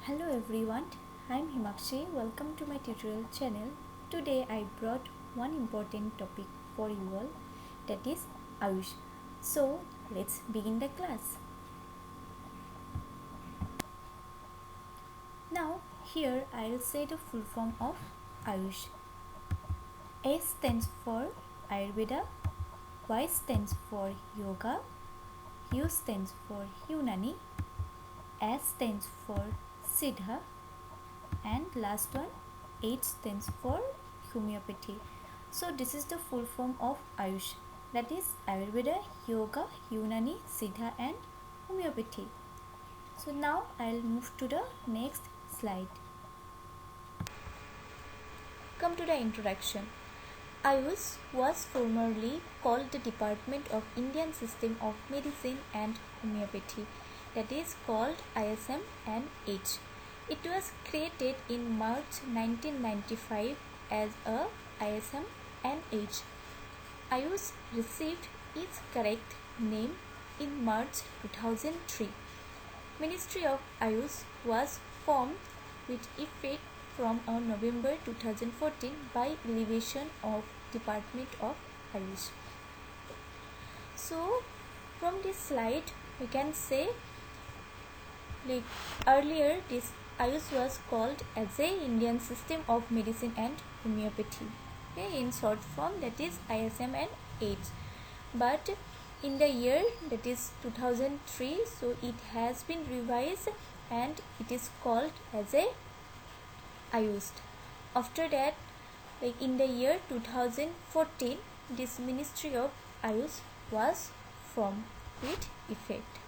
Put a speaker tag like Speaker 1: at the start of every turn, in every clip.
Speaker 1: Hello everyone, I'm Himakshi. Welcome to my tutorial channel. Today I brought one important topic for you all, that is Ayush. So let's begin the class. Now here I'll say the full form of Ayush. A stands for Ayurveda, Y stands for Yoga, U stands for Unani, S stands for Siddha, and last one H stands for homeopathy. So this is the full form of Ayush, that is Ayurveda, Yoga, Unani, Siddha and homeopathy. So now I'll move to the next slide. Come to the introduction. Ayush was formerly called the Department of Indian System of Medicine and Homeopathy, that is called ISM and H. It was created in March 1995 as a ISM and H. Ayush received its correct name in March 2003. Ministry of Ayush was formed with effect from November 2014 by elevation of Department of Ayush. So from this slide we can say, like earlier this Ayush was called as a Indian System of Medicine and Homeopathy. Okay, in short form that is ISM and H. But in the year that is 2003, so it has been revised and it is called as a Ayush. After that, like in the year 2014, this Ministry of Ayush was formed with effect.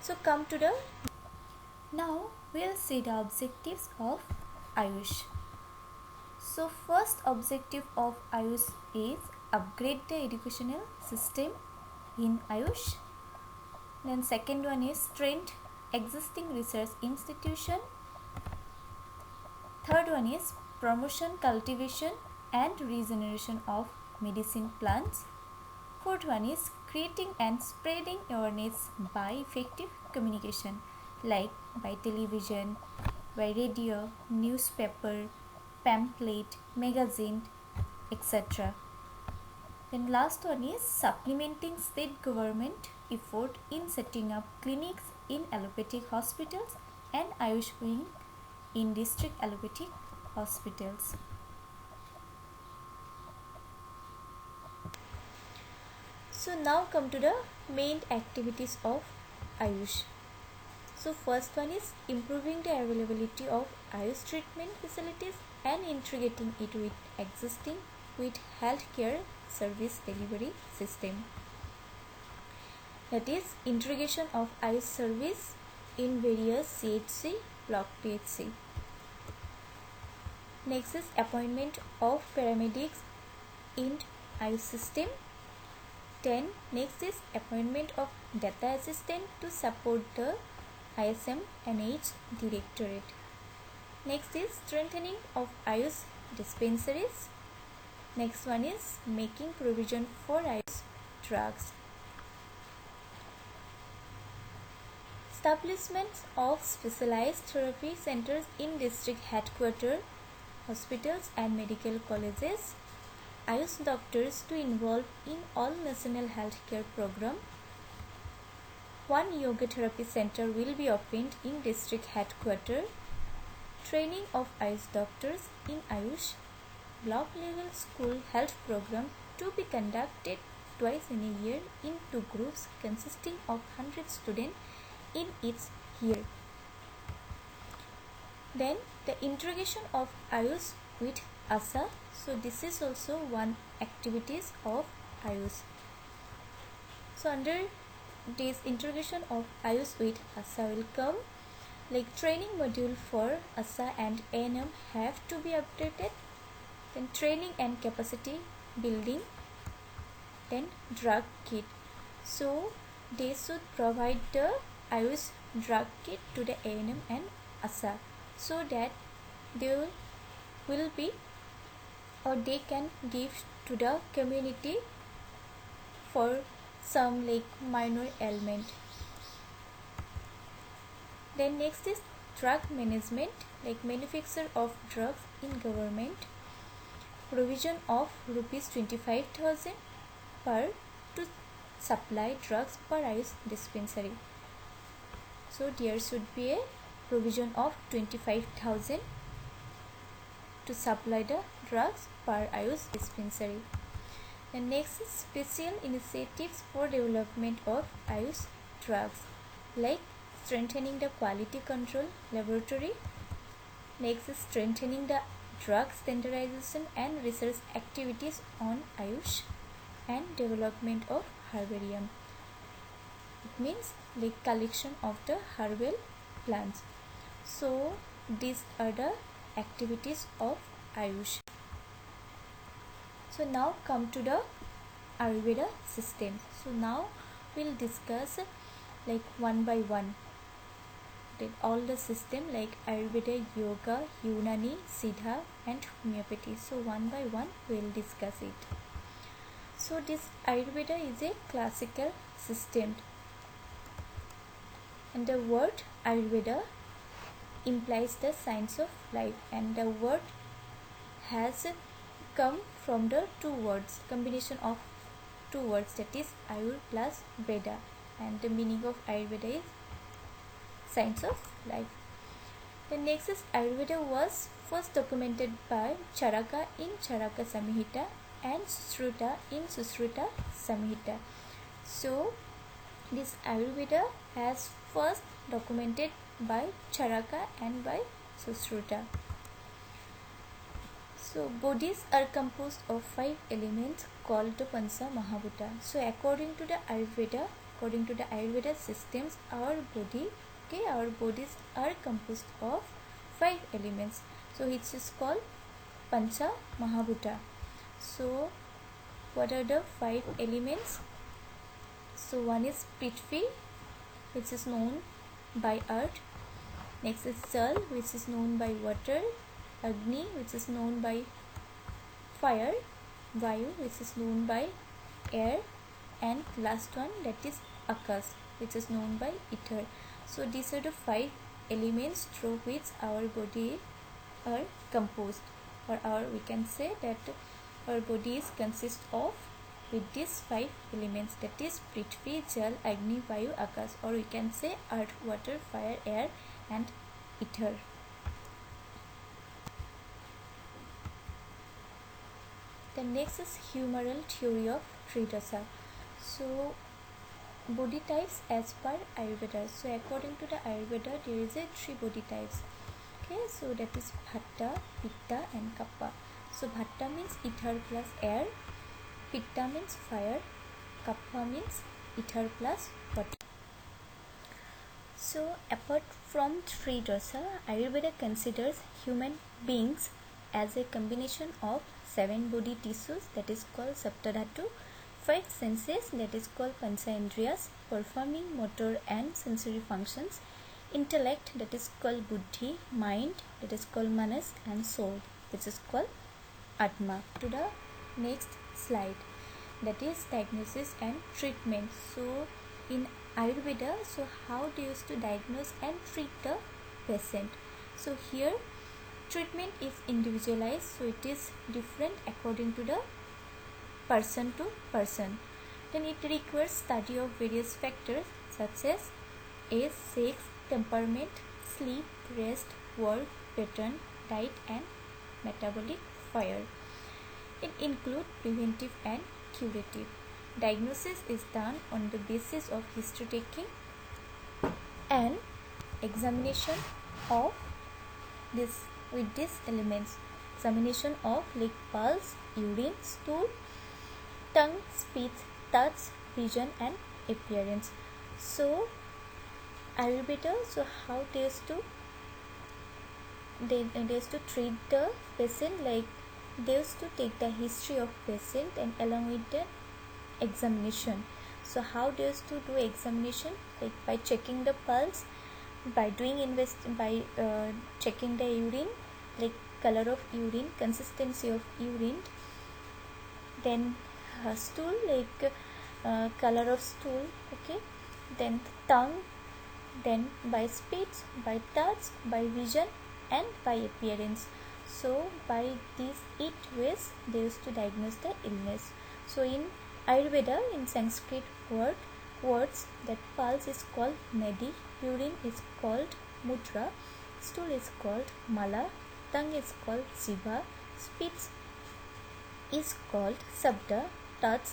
Speaker 1: So come to the now we'll see the objectives of Ayush. So first objective of Ayush is upgrade the educational system in Ayush. Then second one is strengthen existing research institution. Third one is promotion, cultivation and regeneration of medicine plants. Fourth one is creating and spreading awareness by effective communication, like by television, by radio, newspaper, pamphlet, magazine, etc. Then last one is supplementing state government effort in setting up clinics in allopathic hospitals and Ayush wing in district allopathic hospitals. So now come to the main activities of Ayush. So first one is improving the availability of Ayush treatment facilities and integrating it with existing with healthcare service delivery system. That is integration of Ayush service in various CHC, block PHC. Next is appointment of paramedics in Ayush system. Then next is appointment of data assistant to support the ISM and H directorate. Next is strengthening of Ayush dispensaries. Next one is making provision for Ayush drugs. Establishment of specialized therapy centers in district headquarters, hospitals and medical colleges. Ayush doctors to involve in all national healthcare program. One yoga therapy center will be opened in district headquarters. Training of Ayush doctors in Ayush block level school health program to be conducted twice in a year in two groups consisting of 100 students in each year. Then the integration of Ayush with ASA. So this is also one activities of Ayush. So under this integration of Ayush with ASA will come, like training module for ASA and ANM have to be updated. Then training and capacity building. Then drug kit. So they should provide the Ayush drug kit to the ANM and ASA so that they will be or they can give to the community for some like minor ailment. Then next is drug management, like manufacture of drugs in government, provision of rupees 25,000 per to supply drugs per Ayush dispensary. So there should be a provision of 25,000 to supply the drugs per Ayush dispensary. And next is special initiatives for development of Ayush drugs, like strengthening the quality control laboratory. Next is strengthening the drug standardization and research activities on Ayush, and development of herbarium. It means like collection of the herbal plants. So these are the activities of Ayush. So now come to the Ayurveda system. So now we'll discuss like one by one all the system like Ayurveda, Yoga, Unani, Siddha and Homeopathy. So one by one we'll discuss it. So this Ayurveda is a classical system, and the word Ayurveda implies the science of life, and the word has come from the two words, combination of two words, that is Ayur plus Veda, and the meaning of Ayurveda is science of life. The next is Ayurveda was first documented by Charaka in Charaka Samhita and Susruta in Susruta Samhita. So this Ayurveda has first documented by Charaka and by Susruta. So bodies are composed of 5 elements called the Pancha Mahabhuta. So according to the Ayurveda systems, our bodies are composed of 5 elements. So it is called Pancha Mahabhuta. So what are the 5 elements? So one is Prithvi, which is known by earth. Next is Jal, which is known by water. Agni, which is known by fire. Vayu, which is known by air. And last one, that is Akash, which is known by ether. So these are the 5 elements through which our body are composed, or we can say that our bodies consist of with these 5 elements, that is Prithvi, Jal, Agni, Vayu, Akash, or we can say earth, water, fire, air and ether. The next is humoral theory of Tridasa. So body types as per Ayurveda. So according to the Ayurveda, there is a 3 body types. Okay, so that is Vata, Pitta and Kapha. So Vata means ether plus air, Pitta means fire, Kapha means ether plus water. So apart from 3 dasa, Ayurveda considers human beings as a combination of 7 body tissues, that is called Saptadhatu, 5 senses, that is called Panchendriyas, performing motor and sensory functions, intellect, that is called Buddhi, mind, that is called Manas, and soul, which is called Atma. To the next slide, that is diagnosis and treatment. So in Ayurveda, so how they used to diagnose and treat the patient. So here treatment is individualized, so it is different according to the person to person. Then it requires study of various factors such as age, sex, temperament, sleep, rest, work pattern, diet and metabolic fire. It includes preventive and curative. Diagnosis is done on the basis of history taking and examination of this with these elements. Examination of like pulse, urine, stool, tongue, speech, touch, vision and appearance. So Ayurveda, so how they used to treat the patient, like they used to take the history of patient and along with the examination. So how they used to do examination, like by checking the pulse, by doing checking the urine, like color of urine, consistency of urine, then stool, like color of stool, okay, then tongue, then by speech, by touch, by vision, and by appearance. So by these 8 ways they used to diagnose the illness. So in Ayurveda, in Sanskrit words, that pulse is called nadi, urine is called mutra, stool is called mala, tongue is called jiva, speech is called sabda, touch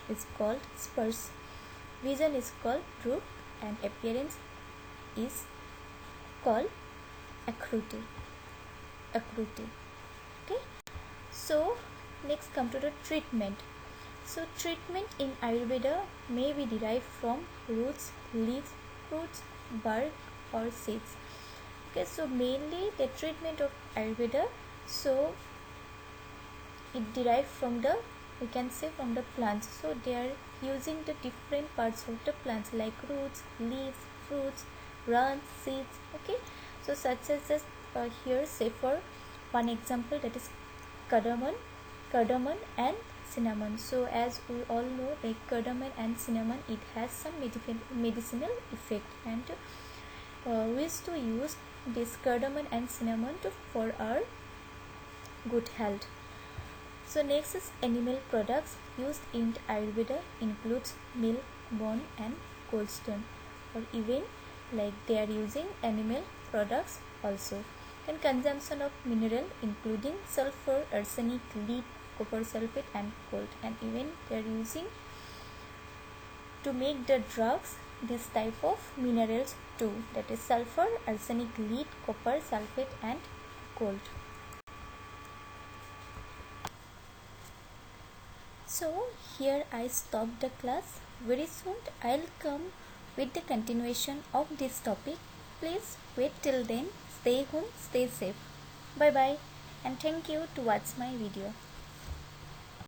Speaker 1: is called spars, vision is called rup, and appearance is called akruti. Okay, so next come to the treatment. So treatment in Ayurveda may be derived from roots, leaves, fruits, bark, or seeds. Okay, so mainly the treatment of Ayurveda, so it derived from the, we can say, from the plants. So they are using the different parts of the plants like roots, leaves, fruits, runs, seeds. Okay, so such as this here say for one example, that is cardamom and cinnamon. So as we all know, like cardamom and cinnamon, it has some medicinal effect, and we used to use this cardamom and cinnamon for our good health. So next is animal products used in Ayurveda includes milk, bone, and gallstone, or even like they are using animal products also. And consumption of mineral including sulfur, arsenic, lead, copper sulfate, and gold, and even they are using to make the drugs this type of minerals too, that is sulfur, arsenic, lead, copper sulfate, and gold. So here I stop the class. Very soon I'll come with the continuation of this topic. Please wait till then. Stay home, stay safe. Bye bye, and thank you to watch my video.